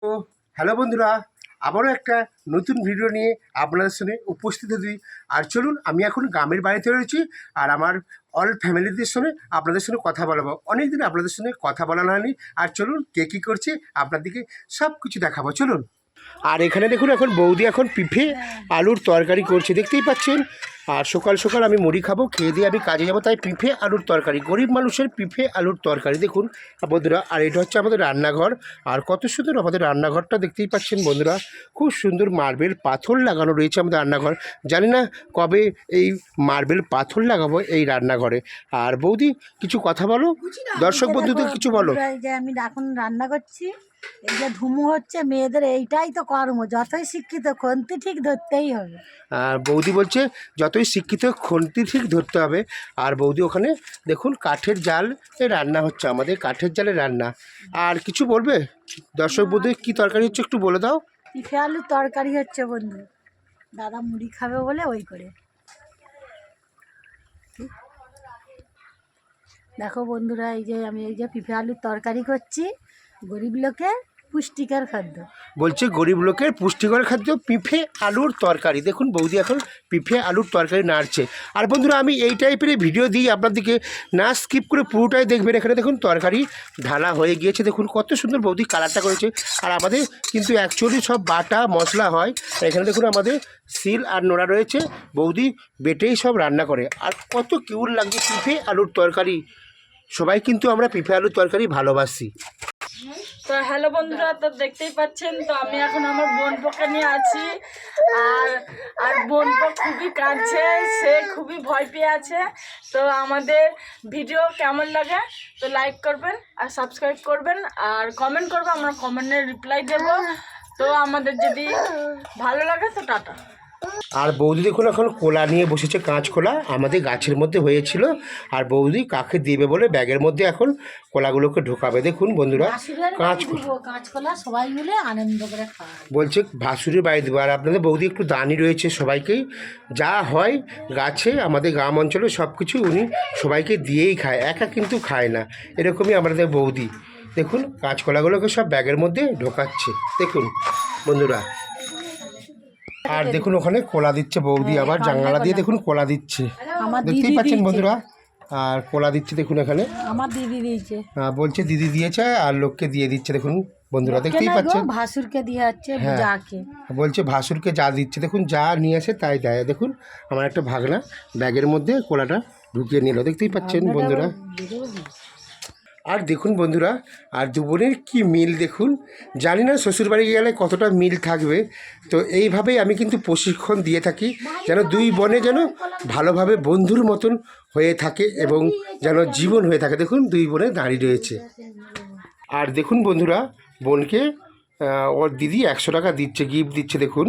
তো হ্যালো বন্ধুরা, আবারও একটা নতুন ভিডিও নিয়ে আপনাদের সঙ্গে উপস্থিত হই। আর চলুন, আমি এখন গ্রামের বাড়িতে রয়েছি আর আমার অল ফ্যামিলিদের সঙ্গে আপনাদের সঙ্গে কথা বলাবো। অনেকদিন আপনাদের সঙ্গে কথা বলানো হয়নি। আর চলুন, কে কী করছে আপনাদেরকে সব কিছু দেখাবো, চলুন। আর এখানে দেখুন, এখন বৌদি এখন পিঠে আলুর তরকারি করছে, দেখতেই পাচ্ছেন। আর সকাল সকাল আমি মুড়ি খাবো, খেয়ে দিয়ে আমি কাজে যাবো, তাই পিঠে আলুর তরকারি, গরিব মানুষের পিঠে আলুর তরকারি দেখুন বন্ধুরা। আর এটা হচ্ছে আমাদের রান্নাঘর। আর কত সুন্দর আমাদের রান্নাঘরটা, দেখতেই পাচ্ছেন বন্ধুরা। খুব সুন্দর মার্বেল পাথর লাগানো রয়েছে আমাদের রান্নাঘর। জানি না কবে এই মার্বেল পাথর লাগাবো এই রান্নাঘরে। আর বৌদি, কিছু কথা বলো, দর্শক বন্ধুদের কিছু বলো। যে আমি এখন রান্না করছি, এই যে ধুমু হচ্ছে, মেয়েদের এইটাই তো কর্ম, যতই শিক্ষিত খন্তি ঠিক ধরতেই হবে। আর বৌদি বলছে যতই শিক্ষিত খন্তি ঠিক ধরতে হবে। আর বৌদি ওখানে দেখুন কাঠের জাল রান্না হচ্ছে, আমাদের কাঠের জালে রান্না। আর কিছু বলবে দর্শক বন্ধু, কী তরকারি হচ্ছে একটু বলে দাও। পিঠে আলুর তরকারি হচ্ছে বন্ধু, দাদা মুড়ি খাবে বলে ওই করে। দেখো বন্ধুরা, এই যে আমি এই যে পিঠে আলুর তরকারি করছি, গরিব লোকের পুষ্টিকর খাদ্য। বলছে গরিব লোকের পুষ্টিকর খাদ্য পিঠে আলুর তরকারি। দেখুন বৌদি এখন পিঠে আলুর তরকারি নাড়ছে। আর বন্ধুরা, আমি এই টাইপের ভিডিও দিই আপনাদেরকে, না স্কিপ করে পুরোটাই দেখবেন। এখানে দেখুন তরকারি ঢালা হয়ে গিয়েছে, দেখুন কত সুন্দর বৌদি কালারটা করেছে। আর আমাদের কিন্তু অ্যাকচুয়ালি সব বাটা মশলা হয়। এখানে দেখুন আমাদের শিল আর নোড়া রয়েছে, বৌদি বেটেই সব রান্না করে। আর কত কিউট লাগছে পিঠে আলুর তরকারি। সবাই কিন্তু আমরা পিঠে আলুর তরকারি ভালোবাসি। তো হ্যালো বন্ধুরা, তো দেখতেই পাচ্ছেন, তো আমি এখন আমার বোনপোকে নিয়ে আছি। আর বোনপো খুবই কাঁদছে, সে খুবই ভয় পেয়ে আছে। তো আমাদের ভিডিও কেমন লাগে তো লাইক করবেন আর সাবস্ক্রাইব করবেন আর কমেন্ট করবেন, আমরা কমেন্টের রিপ্লাই দেব। তো আমাদের যদি ভালো লাগে তো টাটা। আর বৌদি দেখুন এখন কোলা নিয়ে বসেছে, কাঁচকলা আমাদের গাছের মধ্যে হয়েছিল। আর বৌদি কাকে দেবে বলে ব্যাগের মধ্যে এখন কলাগুলোকে ঢোকাবে। দেখুন বন্ধুরা, কাঁচকলা সবাই মিলে আনন্দ করে খাওয়া, বলছে ভাসুরের বাড়ি দেবো। আর আপনাদের বৌদি একটু দানি রয়েছে, সবাইকেই যা হয় গাছে আমাদের গ্রাম অঞ্চলে সব কিছু উনি সবাইকে দিয়েই খায়, একা কিন্তু খায় না। এরকমই আমাদের বৌদি দেখুন কাঁচকলাগুলোকে সব ব্যাগের মধ্যে ঢোকাচ্ছে, দেখুন বন্ধুরা। আর দেখুন ওখানে কোলা দিচ্ছে বৌদি, আবার জাঙ্গালা দিয়ে দেখুন কোলা দিচ্ছে, দেখতেই পাচ্ছেন বন্ধুরা। আর কোলা দিচ্ছে দেখুন এখানে, আমার দিদি দিয়েছে, বলছে দিদি দিয়েছে আর লোককে দিয়ে দিচ্ছে দেখুন বন্ধুরা, দেখতেই পাচ্ছেন। ভাসুরকে দিয়ে যাচ্ছে, যাকে বলছে ভাসুরকে যা দিচ্ছে দেখুন, যা নিয়ে আসে তাই দেয়। দেখুন আমার একটা ভাগনা ব্যাগের মধ্যে কোলাটা ঢুকিয়ে নিল, দেখতেই পাচ্ছেন বন্ধুরা। আর দেখুন বন্ধুরা, আর দু বোনের কী মিল দেখুন। জানি না শ্বশুরবাড়ি গেলে কতটা মিল থাকবে। তো এইভাবেই আমি কিন্তু প্রশিক্ষণ দিয়ে থাকি, যেন দুই বোনে যেন ভালোভাবে বন্ধুর মতন হয়ে থাকে এবং যেন জীবন হয়ে থাকে। দেখুন দুই বোনে দাঁড়িয়ে রয়েছে। আর দেখুন বন্ধুরা, বোনকে ওর দিদি 100 টাকা দিচ্ছে, গিফট দিচ্ছে দেখুন।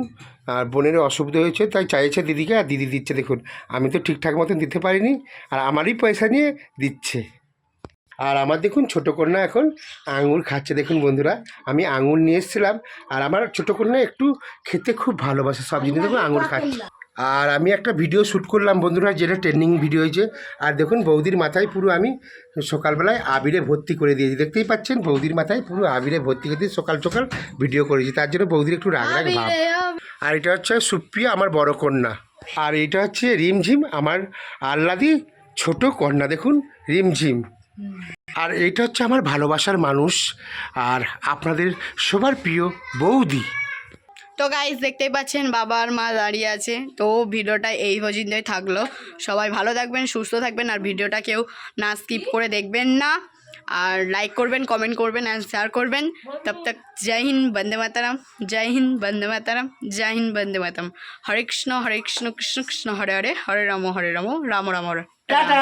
আর বোনের অসুবিধা হয়েছে তাই চাইছে দিদিকে, আর দিদি দিচ্ছে দেখুন। আমি তো ঠিকঠাক মতন দিতে পারিনি, আর আমারই পয়সা নিয়ে দিচ্ছে। আর আমার দেখুন ছোটো কন্যা এখন আঙুর খাচ্ছে, দেখুন বন্ধুরা। আমি আঙুর নিয়ে এসেছিলাম, আর আমার ছোটো কন্যা একটু খেতে খুব ভালোবাসে সব জিনিস, দেখুন আঙুর খাচ্ছে। আর আমি একটা ভিডিও শ্যুট করলাম বন্ধুরা, যেটা ট্রেন্ডিং ভিডিও হয়েছে। আর দেখুন বৌদির মাথায় পুরো আমি সকালবেলায় আবিরে ভর্তি করে দিয়েছি, দেখতেই পাচ্ছেন বৌদির মাথায় পুরো আবিরে ভর্তি করে দিয়ে সকাল সকাল ভিডিও করেছি, তার জন্য বৌদির একটু রাগ রাগ ভাব। আর এটা হচ্ছে সুপ্রিয়া আমার বড় কন্যা, আর এটা হচ্ছে রিমঝিম আমার আহ্লাদি ছোট কন্যা, দেখুন রিমঝিম। আর এইটা হচ্ছে আমার ভালোবাসার মানুষ, আর আপনাদের সবার প্রিয় বৌদি। তো গাইস দেখতেই পাচ্ছেন বাবা আর মা দাঁড়িয়ে আছে। তো ভিডিওটা এই পর্যন্তই থাকলো, সবাই ভালো থাকবেন, সুস্থ থাকবেন, আর ভিডিওটা কেউ না স্কিপ করে দেখবেন না, আর লাইক করবেন, কমেন্ট করবেন আর শেয়ার করবেন। তব তক জয় হিন্দ, বন্দে মাতারাম, জয় হিন্দ, বন্দে মাতারাম, জয় হিন্দ, বন্দে মাতারাম। হরে কৃষ্ণ কৃষ্ণ কৃষ্ণ হরে হরে, হরে রাম রাম রাম, রাম হরে। টাটা।